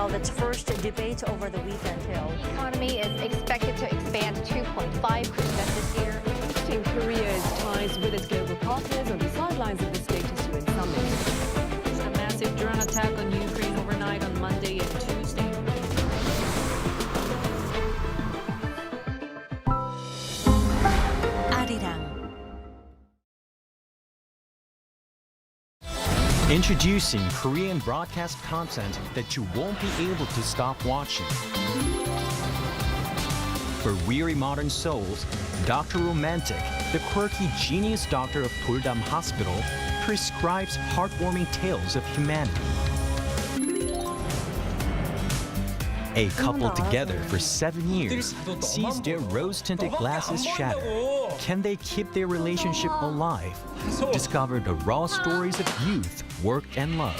held its first debate over the weekend. The economy is expected to expand 2.5% this year. Boosting Korea's ties with its global partners on the sidelines of the status UN summit. A massive drone attack on Ukraine overnight on Monday and Tuesday. Arirang. Introducing Korean broadcast content that you won't be able to stop watching. For weary modern souls, Dr. Romantic, the quirky genius doctor of Puldam Hospital, prescribes heartwarming tales of humanity. A couple together for 7 years sees their rose-tinted glasses shatter. Can they keep their relationship alive? Discover the raw stories of youth, work, and love.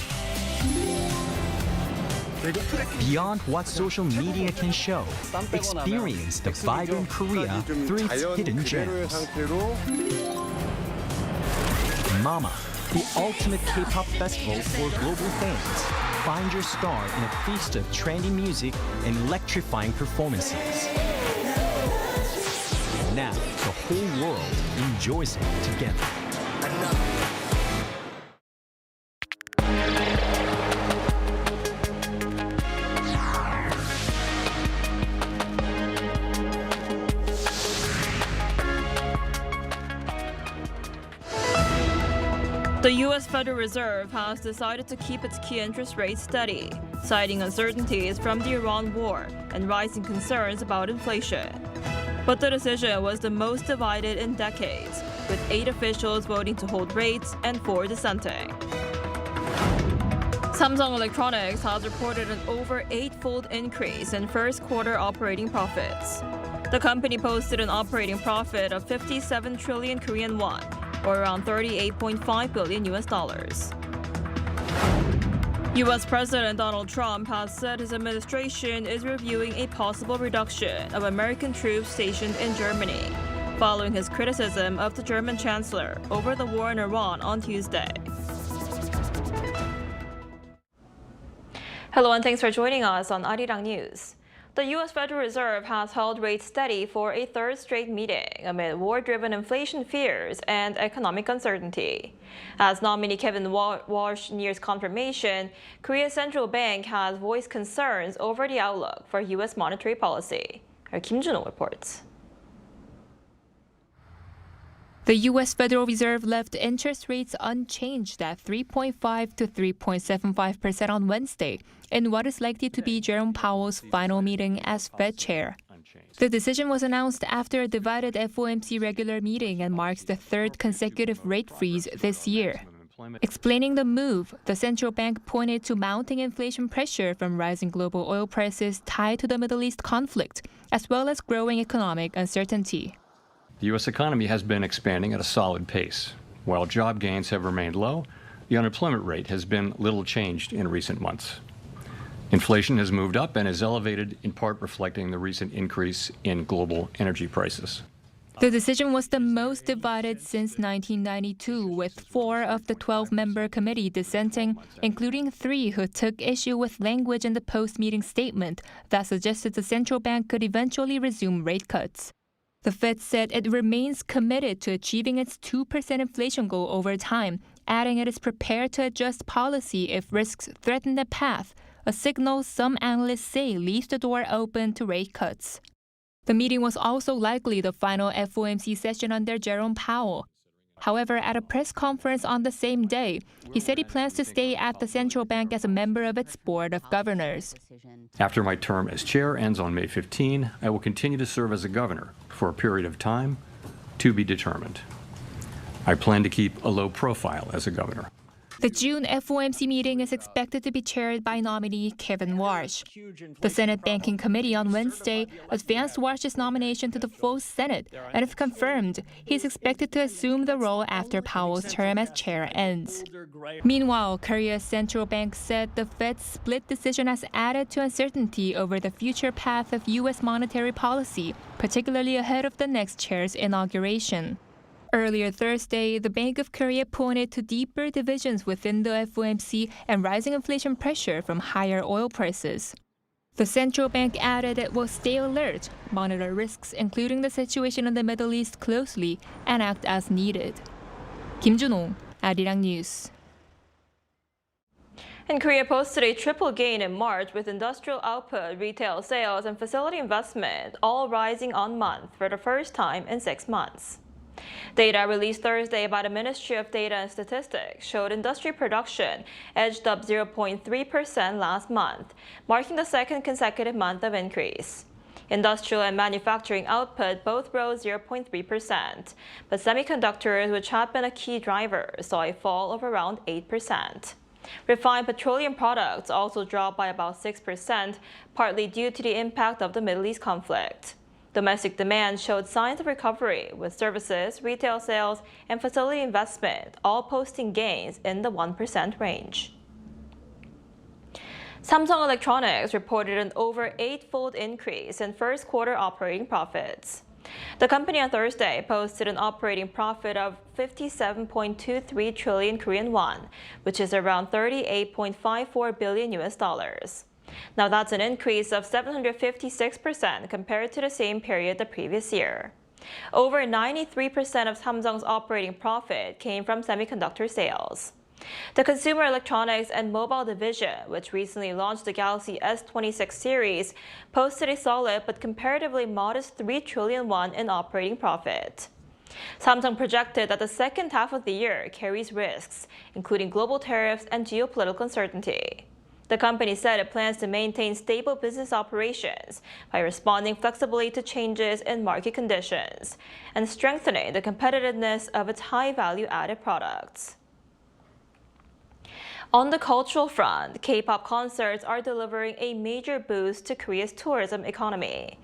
Beyond what social media can show, experience the vibrant Korea through its hidden gems. Mama, the ultimate K-pop festival for global fans. Find your star in a feast of trendy music and electrifying performances. Now, the whole world enjoys it together. The U.S. Federal Reserve has decided to keep its key interest rate steady, citing uncertainties from the Iran war and rising concerns about inflation. But the decision was the most divided in decades, with 8 officials voting to hold rates and 4 dissenting. Samsung Electronics has reported an over 8-fold increase in first quarter operating profits. The company posted an operating profit of 57 trillion Korean won, or around $38.5 billion. U.S. President Donald Trump has said his administration is reviewing a possible reduction of American troops stationed in Germany, following his criticism of the German chancellor over the war in Iran on Tuesday. Hello and thanks for joining us on Arirang News. The U.S. Federal Reserve has held rates steady for a third straight meeting amid war-driven inflation fears and economic uncertainty. As nominee Kevin Walsh nears confirmation, Korea's central bank has voiced concerns over the outlook for U.S. monetary policy. Our Kim Jun-ho reports. The U.S. Federal Reserve left interest rates unchanged at 3.5 to 3.75% on Wednesday, in what is likely to be Jerome Powell's final meeting as Fed chair. The decision was announced after a divided FOMC regular meeting and marks the third consecutive rate freeze this year. Explaining the move, the central bank pointed to mounting inflation pressure from rising global oil prices tied to the Middle East conflict, as well as growing economic uncertainty. The U.S. economy has been expanding at a solid pace. While job gains have remained low, the unemployment rate has been little changed in recent months. Inflation has moved up and is elevated, in part reflecting the recent increase in global energy prices. The decision was the most divided since 1992, with 4 of the 12-member committee dissenting, including 3 who took issue with language in the post-meeting statement that suggested the central bank could eventually resume rate cuts. The Fed said it remains committed to achieving its 2% inflation goal over time, adding it is prepared to adjust policy if risks threaten the path, a signal some analysts say leaves the door open to rate cuts. The meeting was also likely the final FOMC session under Jerome Powell. However, at a press conference on the same day, he said he plans to stay at the central bank as a member of its board of governors. After my term as chair ends on May 15, I will continue to serve as a governor for a period of time to be determined. I plan to keep a low profile as a governor. The June FOMC meeting is expected to be chaired by nominee Kevin Walsh. The Senate Banking Committee on Wednesday advanced Walsh's nomination to the full Senate, and if confirmed, he is expected to assume the role after Powell's term as chair ends. Meanwhile, Korea's central bank said the Fed's split decision has added to uncertainty over the future path of U.S. monetary policy, particularly ahead of the next chair's inauguration. Earlier Thursday, the Bank of Korea pointed to deeper divisions within the FOMC and rising inflation pressure from higher oil prices. The central bank added it will stay alert, monitor risks including the situation in the Middle East closely, and act as needed. Kim Jun-ho, Arirang News. And Korea posted a triple gain in March with industrial output, retail sales, and facility investment all rising on month for the first time in 6 months. Data released Thursday by the Ministry of Data and Statistics showed industry production edged up 0.3% last month, marking the second consecutive month of increase. Industrial and manufacturing output both rose 0.3%, but semiconductors, which have been a key driver, saw a fall of around 8%. Refined petroleum products also dropped by about 6%, partly due to the impact of the Middle East conflict. Domestic demand showed signs of recovery, with services, retail sales, and facility investment all posting gains in the 1% range. Samsung Electronics reported an over 8-fold increase in first quarter operating profits. The company on Thursday posted an operating profit of 57.23 trillion Korean won, which is around $38.54 billion US dollars. Now that's an increase of 756% compared to the same period the previous year. Over 93% of Samsung's operating profit came from semiconductor sales. The consumer electronics and mobile division, which recently launched the Galaxy S26 series, posted a solid but comparatively modest 3 trillion won in operating profit. Samsung projected that the second half of the year carries risks, including global tariffs and geopolitical uncertainty. The company said it plans to maintain stable business operations by responding flexibly to changes in market conditions and strengthening the competitiveness of its high value-added products. On the cultural front, K-pop concerts are delivering a major boost to Korea's tourism economy.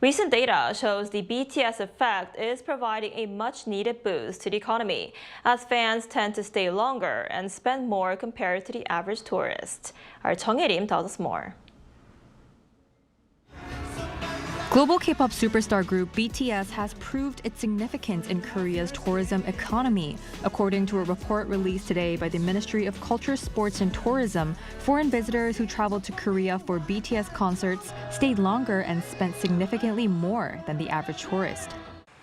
Recent data shows the BTS effect is providing a much-needed boost to the economy, as fans tend to stay longer and spend more compared to the average tourist. Our Chung Il-im tells us more. Global K-pop superstar group BTS has proved its significance in Korea's tourism economy. According to a report released today by the Ministry of Culture, Sports and Tourism, foreign visitors who traveled to Korea for BTS concerts stayed longer and spent significantly more than the average tourist.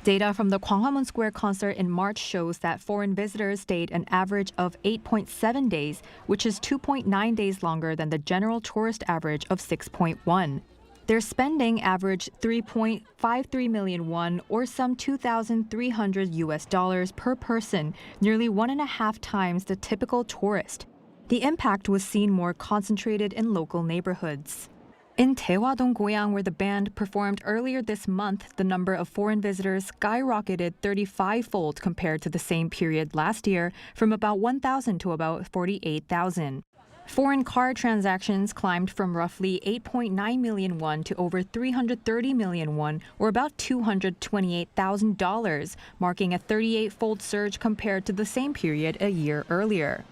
Data from the Gwanghwamun Square concert in March shows that foreign visitors stayed an average of 8.7 days, which is 2.9 days longer than the general tourist average of 6.1. Their spending averaged 3.53 million won, or some $2,300 US dollars per person, nearly 1.5 times the typical tourist. The impact was seen more concentrated in local neighborhoods. In Daehwa-dong, Goyang, where the band performed earlier this month, the number of foreign visitors skyrocketed 35-fold compared to the same period last year, from about 1,000 to about 48,000. Foreign card transactions climbed from roughly 8.9 million won to over 330 million won, or about $228,000, marking a 38-fold surge compared to the same period a year earlier.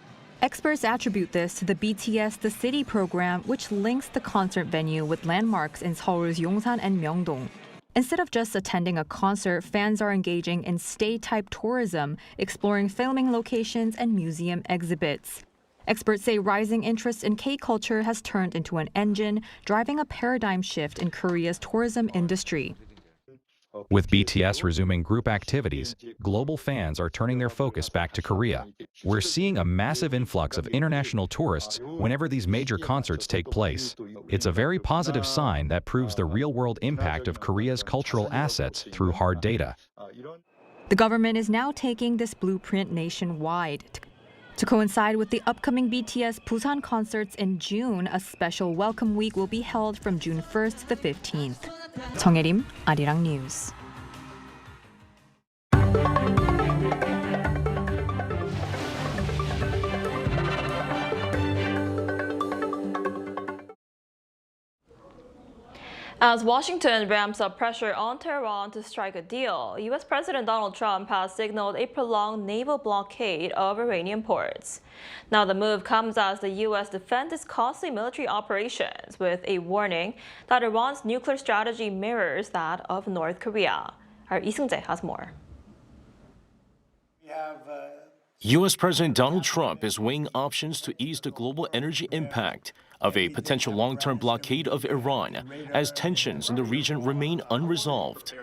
Experts attribute this to the BTS The City program, which links the concert venue with landmarks in Seoul's Yongsan and Myeongdong. Instead of just attending a concert, fans are engaging in stay-type tourism, exploring filming locations and museum exhibits. Experts say rising interest in K-culture has turned into an engine, driving a paradigm shift in Korea's tourism industry. With BTS resuming group activities, global fans are turning their focus back to Korea. We're seeing a massive influx of international tourists whenever these major concerts take place. It's a very positive sign that proves the real-world impact of Korea's cultural assets through hard data. The government is now taking this blueprint nationwide. To coincide with the upcoming BTS Busan concerts in June, a special welcome week will be held from June 1st to the 15th. Chung Il-im, Arirang News. As Washington ramps up pressure on Tehran to strike a deal, U.S. President Donald Trump has signaled a prolonged naval blockade of Iranian ports. Now the move comes as the U.S. defends its costly military operations with a warning that Iran's nuclear strategy mirrors that of North Korea. Our Lee Seung-jae has more. U.S. President Donald Trump is weighing options to ease the global energy impact of a potential long-term blockade of Iran as tensions in the region remain unresolved.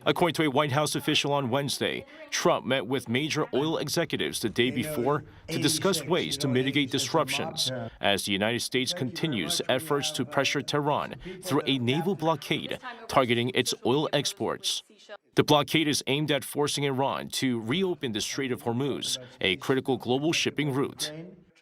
According to a White House official on Wednesday, Trump met with major oil executives the day before to discuss ways to mitigate disruptions as the United States continues efforts to pressure Tehran through a naval blockade targeting its oil exports. The blockade is aimed at forcing Iran to reopen the Strait of Hormuz, a critical global shipping route.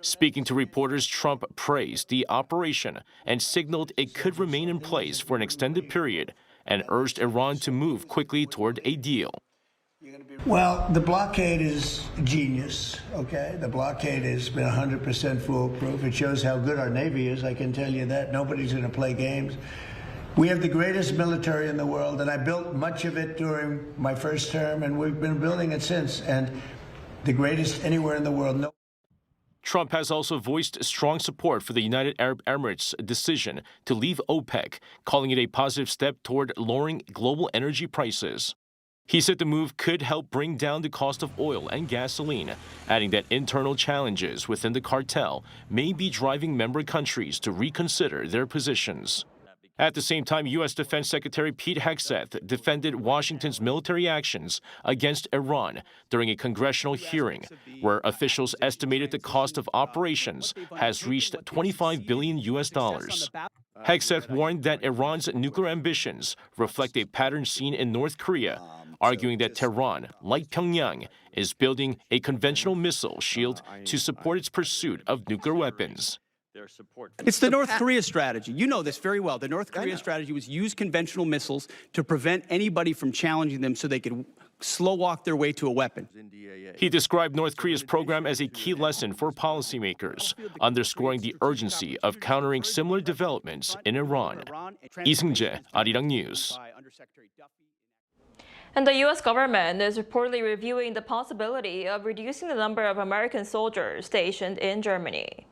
Speaking to reporters, Trump praised the operation and signaled it could remain in place for an extended period and urged Iran to move quickly toward a deal. Well, the blockade is genius, okay? The blockade has been 100% foolproof. It shows how good our Navy is, I can tell you that. Nobody's going to play games. We have the greatest military in the world, and I built much of it during my first term, and we've been building it since, and the greatest anywhere in the world. No. Trump has also voiced strong support for the United Arab Emirates' decision to leave OPEC, calling it a positive step toward lowering global energy prices. He said the move could help bring down the cost of oil and gasoline, adding that internal challenges within the cartel may be driving member countries to reconsider their positions. At the same time, U.S. Defense Secretary Pete Hegseth defended Washington's military actions against Iran during a congressional hearing, where officials estimated the cost of operations has reached $25 billion. Hegseth warned that Iran's nuclear ambitions reflect a pattern seen in North Korea, arguing that Tehran, like Pyongyang, is building a conventional missile shield to support its pursuit of nuclear weapons. It's the North Korea strategy. You know this very well. The North Korea strategy was use conventional missiles to prevent anybody from challenging them so they could slow walk their way to a weapon. He described North Korea's program as a key lesson for policymakers, underscoring the urgency of countering similar developments in Iran. Lee Seung-jae, Arirang News. And the U.S. government is reportedly reviewing the possibility of reducing the number of American soldiers stationed in Germany.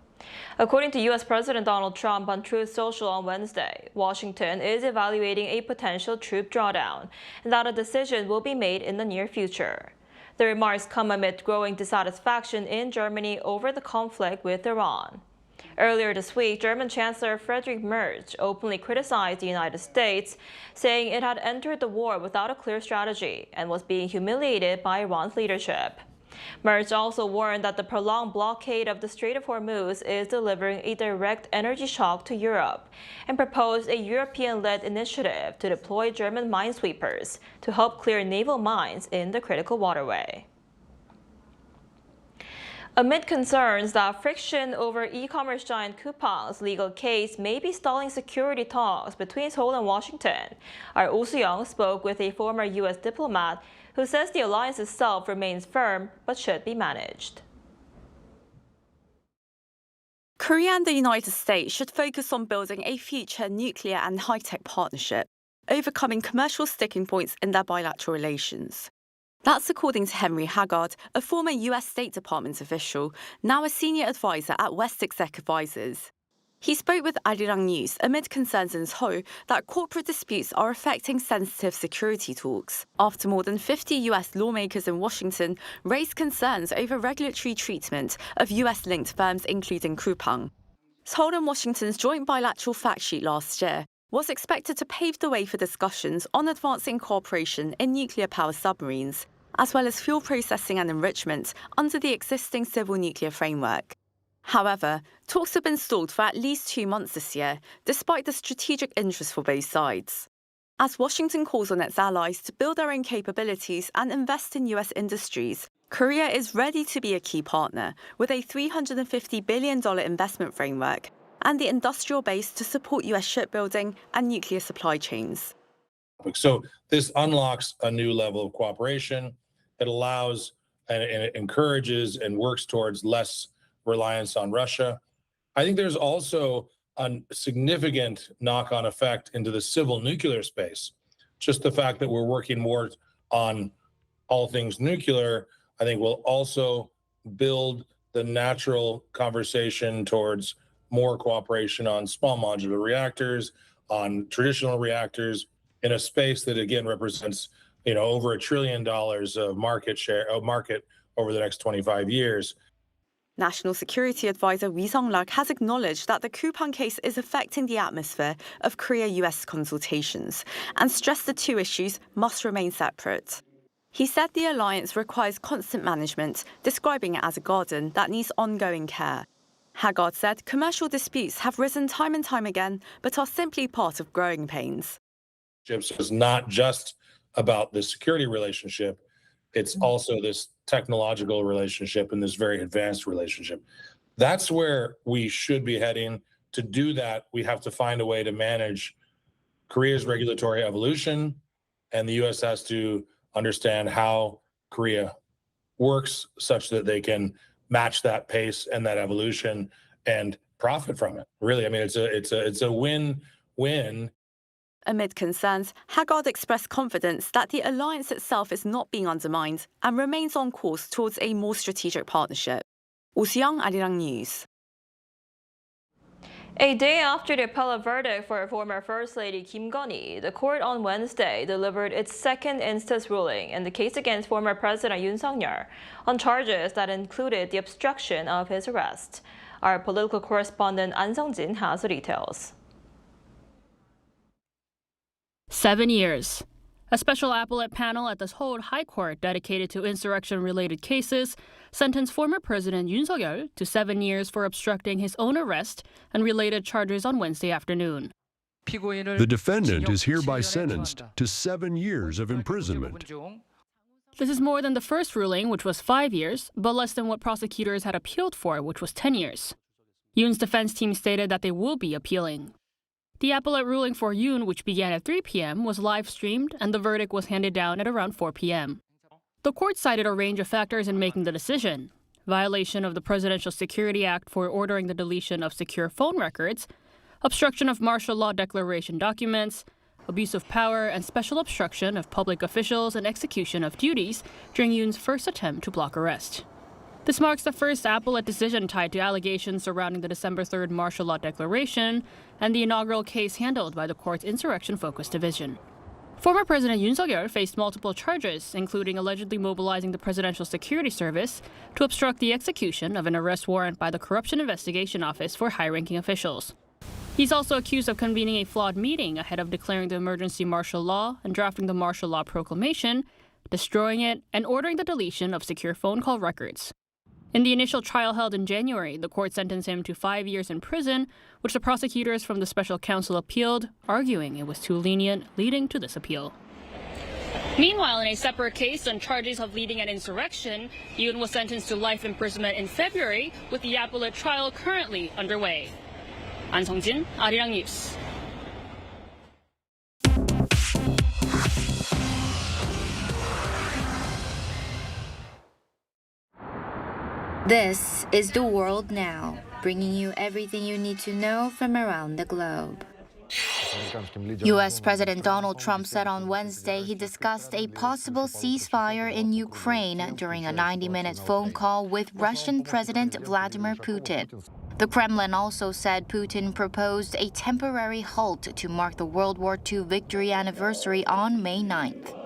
According to U.S. President Donald Trump on Truth Social on Wednesday, Washington is evaluating a potential troop drawdown and that a decision will be made in the near future. The remarks come amid growing dissatisfaction in Germany over the conflict with Iran. Earlier this week, German Chancellor Friedrich Merz openly criticized the United States, saying it had entered the war without a clear strategy and was being humiliated by Iran's leadership. Merz also warned that the prolonged blockade of the Strait of Hormuz is delivering a direct energy shock to Europe and proposed a European-led initiative to deploy German minesweepers to help clear naval mines in the critical waterway. Amid concerns that friction over e-commerce giant Coupang's legal case may be stalling security talks between Seoul and Washington, our Oh Soo-young spoke with a former U.S. diplomat who says the alliance itself remains firm but should be managed. Korea and the United States should focus on building a future nuclear and high-tech partnership, overcoming commercial sticking points in their bilateral relations. That's according to Henry Haggard, a former U.S. State Department official, now a senior advisor at West Exec Advisors. He spoke with Arirang News amid concerns in Seoul that corporate disputes are affecting sensitive security talks, after more than 50 U.S. lawmakers in Washington raised concerns over regulatory treatment of U.S.-linked firms including Coupang. Seoul and Washington's joint bilateral fact sheet last year was expected to pave the way for discussions on advancing cooperation in nuclear power submarines, as well as fuel processing and enrichment under the existing civil nuclear framework. However, talks have been stalled for at least 2 months this year, despite the strategic interest for both sides. As Washington calls on its allies to build their own capabilities and invest in U.S. industries, Korea is ready to be a key partner with a $350 billion investment framework and the industrial base to support U.S. shipbuilding and nuclear supply chains. So this unlocks a new level of cooperation. It allows and it encourages and works towards less reliance on Russia. I think there's also a significant knock-on effect into the civil nuclear space. Just the fact that we're working more on all things nuclear, I think will also build the natural conversation towards more cooperation on small modular reactors, on traditional reactors, in a space that again represents, over $1 trillion of market share, market over the next 25 years. National Security Advisor Ri Sung-lak has acknowledged that the Coupang case is affecting the atmosphere of Korea-U.S. consultations and stressed the two issues must remain separate. He said the alliance requires constant management, describing it as a garden that needs ongoing care. Haggard said commercial disputes have risen time and time again, but are simply part of growing pains. It's not just about the security relationship, it's also this technological relationship and this very advanced relationship. That's where we should be heading. To do that, we have to find a way to manage Korea's regulatory evolution, and the U.S. has to understand how Korea works such that they can match that pace and that evolution and profit from it. Really, I mean, it's a win-win. Amid concerns, Haggard expressed confidence that the alliance itself is not being undermined and remains on course towards a more strategic partnership. Oh Soo-young, Arirang News. A day after the appellate verdict for former First Lady Kim Gun-hee, the court on Wednesday delivered its second instance ruling in the case against former President Yoon Suk-yeol on charges that included the obstruction of his arrest. Our political correspondent An Sung-jin has the details. 7 years. A special appellate panel at the Seoul High Court dedicated to insurrection-related cases sentenced former President Yoon Suk-yeol to 7 years for obstructing his own arrest and related charges on Wednesday afternoon. The defendant is hereby sentenced to 7 years of imprisonment. This is more than the first ruling, which was 5 years, but less than what prosecutors had appealed for, which was 10 years. Yoon's defense team stated that they will be appealing. The appellate ruling for Yoon, which began at 3 p.m., was live-streamed, and the verdict was handed down at around 4 p.m. The court cited a range of factors in making the decision: violation of the Presidential Security Act for ordering the deletion of secure phone records, obstruction of martial law declaration documents, abuse of power, and special obstruction of public officials and execution of duties during Yoon's first attempt to block arrest. This marks the first appellate decision tied to allegations surrounding the December 3rd martial law declaration and the inaugural case handled by the court's insurrection-focused division. Former President Yoon Suk-yeol faced multiple charges, including allegedly mobilizing the Presidential Security Service to obstruct the execution of an arrest warrant by the Corruption Investigation Office for high-ranking officials. He's also accused of convening a flawed meeting ahead of declaring the emergency martial law and drafting the martial law proclamation, destroying it, and ordering the deletion of secure phone call records. In the initial trial held in January, the court sentenced him to 5 years in prison, which the prosecutors from the special counsel appealed, arguing it was too lenient, leading to this appeal. Meanwhile, in a separate case on charges of leading an insurrection, Yoon was sentenced to life imprisonment in February, with the appellate trial currently underway. An Sung-jin, Arirang News. This is The World Now, bringing you everything you need to know from around the globe. U.S. President Donald Trump said on Wednesday he discussed a possible ceasefire in Ukraine during a 90-minute phone call with Russian President Vladimir Putin. The Kremlin also said Putin proposed a temporary halt to mark the World War II victory anniversary on May 9th.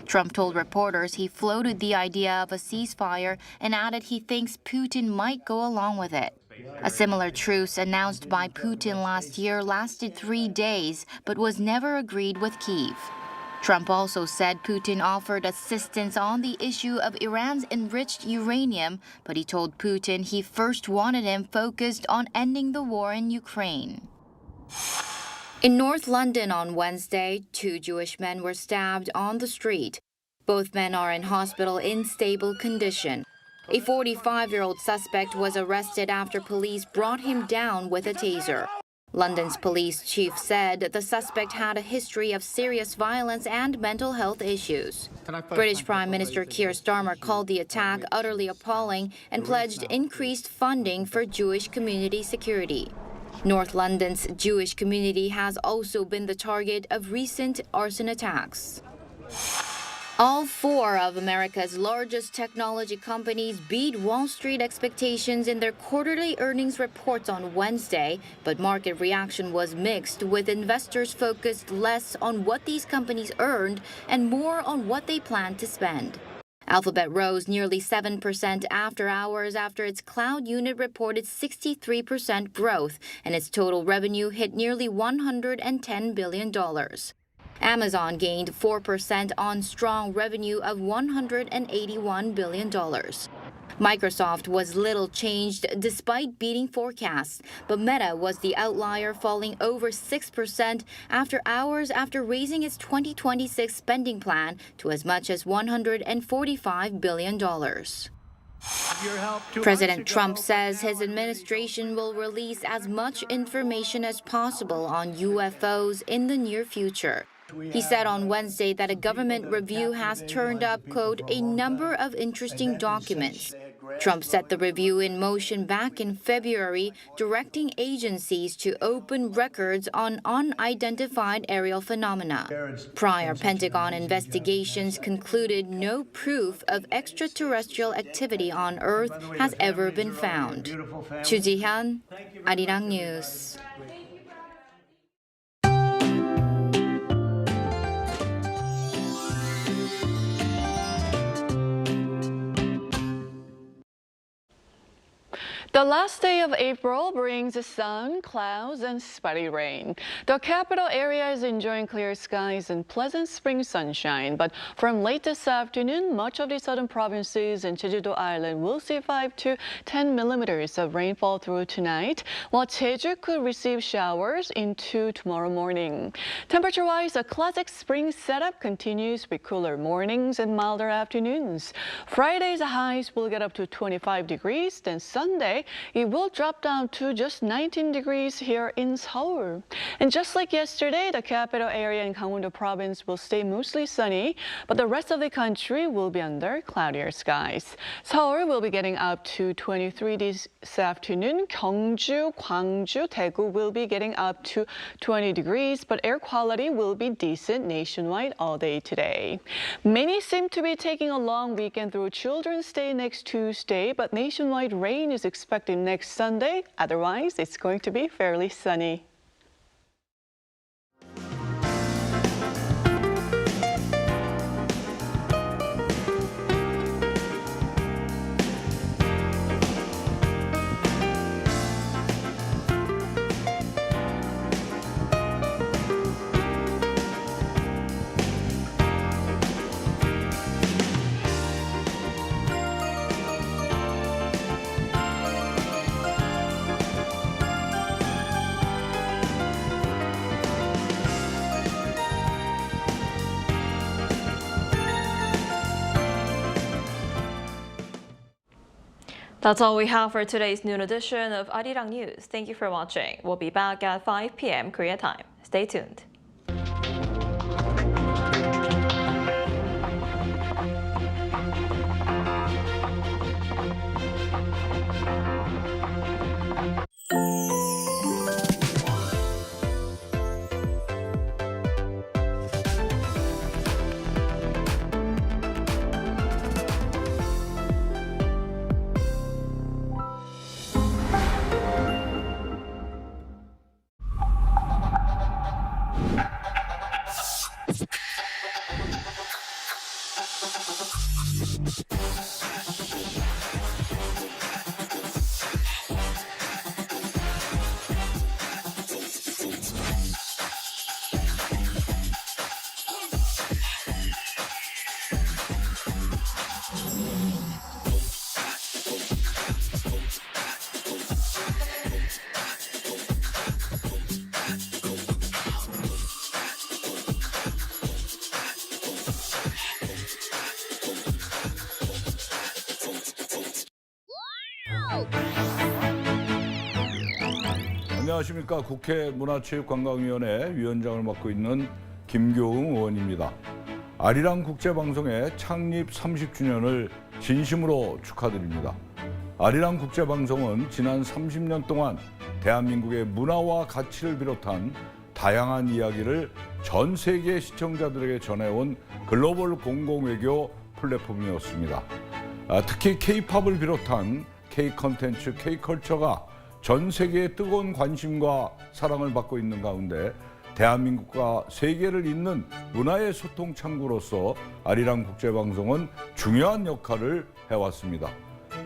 Trump told reporters he floated the idea of a ceasefire and added he thinks Putin might go along with it. A similar truce announced by Putin last year lasted 3 days but was never agreed with Kyiv. Trump also said Putin offered assistance on the issue of Iran's enriched uranium, but he told Putin he first wanted him focused on ending the war in Ukraine. In North London on Wednesday, 2 Jewish men were stabbed on the street. Both men are in hospital in stable condition. A 45-year-old suspect was arrested after police brought him down with a taser. London's police chief said the suspect had a history of serious violence and mental health issues. British Prime Minister Keir Starmer called the attack utterly appalling and pledged increased funding for Jewish community security. North London's Jewish community has also been the target of recent arson attacks. All 4 of America's largest technology companies beat Wall Street expectations in their quarterly earnings reports on Wednesday, but market reaction was mixed, with investors focused less on what these companies earned and more on what they plan to spend. Alphabet rose nearly 7% after hours after its cloud unit reported 63% growth and its total revenue hit nearly $110 billion. Amazon gained 4% on strong revenue of $181 billion. Microsoft was little changed despite beating forecasts, but Meta was the outlier, falling over 6% after hours after raising its 2026 spending plan to as much as $145 billion. President Trump says his administration will release as much information as possible on UFOs in the near future. He said on Wednesday that a government review has turned up, quote, a number of interesting documents. Trump set the review in motion back in February, directing agencies to open records on unidentified aerial phenomena. Prior Pentagon investigations concluded no proof of extraterrestrial activity on Earth has ever been found. Chu Ji-hyun, Arirang News. The last day of April brings sun, clouds, and spotty rain. The capital area is enjoying clear skies and pleasant spring sunshine, but from late this afternoon, much of the southern provinces and Jeju-do Island will see 5 to 10 millimeters of rainfall through tonight, while Jeju could receive showers into tomorrow morning. Temperature-wise, a classic spring setup continues with cooler mornings and milder afternoons. Friday's highs will get up to 25 degrees, then Sunday, it will drop down to just 19 degrees here in Seoul. And just like yesterday, the capital area in Gangwon-do province will stay mostly sunny, but the rest of the country will be under cloudier skies. Seoul will be getting up to 23 this afternoon. Gyeongju, Gwangju, Daegu will be getting up to 20 degrees, but air quality will be decent nationwide all day today. Many seem to be taking a long weekend through Children's Day next Tuesday, but nationwide rain is expected next Sunday. Otherwise, it's going to be fairly sunny. That's all we have for today's noon edition of Arirang News. Thank you for watching. We'll be back at 5 p.m. Korea time. Stay tuned. 안녕하십니까. 국회 문화체육관광위원회 위원장을 맡고 있는 김교웅 의원입니다. 아리랑 국제방송의 창립 30주년을 진심으로 축하드립니다. 아리랑 국제방송은 지난 30년 동안 대한민국의 문화와 가치를 비롯한 다양한 이야기를 전 세계 시청자들에게 전해온 글로벌 공공외교 플랫폼이었습니다. 특히 K-팝을 비롯한 K-컨텐츠, K-컬처가 전 세계의 뜨거운 관심과 사랑을 받고 있는 가운데 대한민국과 세계를 잇는 문화의 소통 창구로서 아리랑 국제방송은 중요한 역할을 해왔습니다.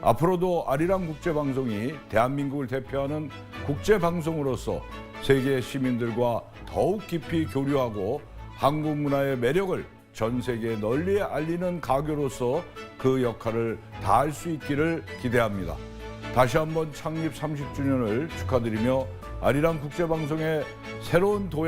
앞으로도 아리랑 국제방송이 대한민국을 대표하는 국제방송으로서 세계 시민들과 더욱 깊이 교류하고 한국 문화의 매력을 전 세계에 널리 알리는 가교로서 그 역할을 다할 수 있기를 기대합니다. 다시 한번 창립 30주년을 축하드리며 아리랑 국제방송의 새로운 도약